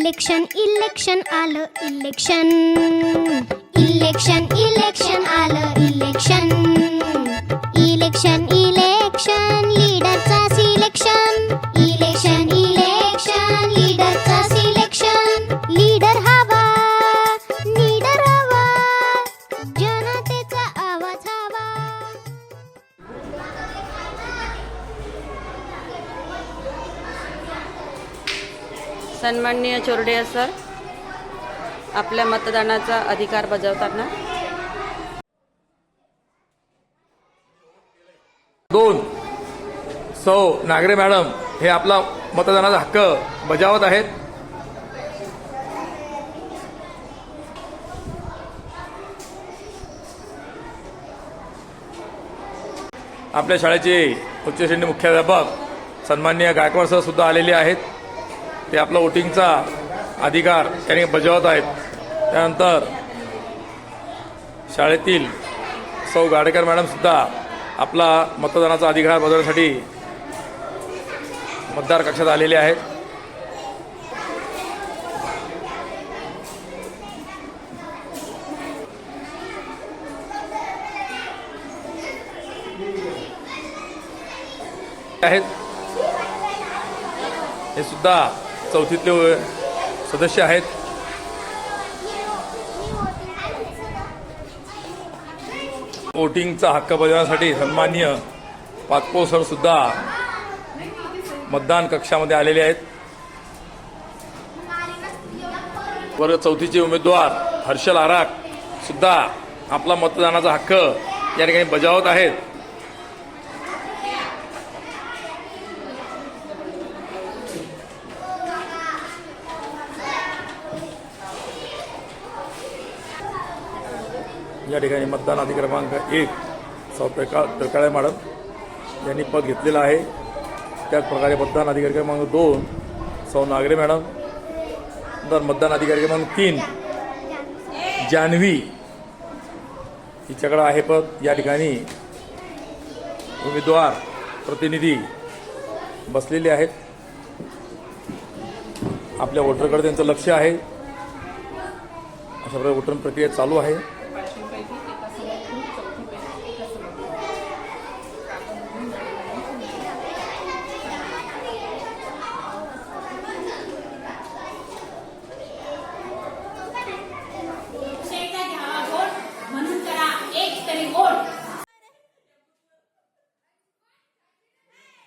Election election आलं election election election आलं election election election लीडरचा सिलेक्शन इलेक्शन इलेक्शन लीडरचा सिलेक्शन लीडर हवा जनतेचा आवाज हवा. सन्माननीय चोरडिया सर, आपल्या मतदानाचा अधिकार बजावताना 2 सौ नागरे मॅडम हे आपला मतदानाचा हक्क बजावत आहेत. आपल्या शाळेचे उच्च श्रेणी मुख्याध्यापक सन्माननीय गायकवाड सर सुद्धा आलेले आहेत. ते आपला वोटिंगचा अधिकार त्यांनी बजावत आहेत. त्यानंतर शाळेतील सौ गाडेकर मॅडम सुद्धा आपला मतदानाचा अधिकार बजावण्यासाठी मतदार कक्षात आलेले आहेत. हे सुद्धा चौथीतले सदस्य आहेत. वोटिंगचा हक्क बजावण्यासाठी सन्माननीय पाचपो सर सुद्धा मतदान कक्षामध्ये आलेले आहेत. वर्ग चौथीचे उमेदवार हर्षल आराक सुद्धा आपला मतदानाचा हक्क या ठिकाणी बजावत आहेत. या ठिकाणी मतदान अधिकारी क्रमांक 1 सौ तरकाळे मॅडम यांनी पद घेतलेलं आहे. त्याच प्रकारे मतदान अधिकारी क्रमांक 2 सौ नागरे मॅडम, नंतर मतदान अधिकारी क्रमांक 3 जान्हवी हिच्याकडे आहे पद. या ठिकाणी उमेदवार प्रतिनिधी बसलेले आहेत. आपल्या वोटरकडे त्यांचं लक्ष आहे. अशा प्रकारे वोटर प्रक्रिया चालू आहे.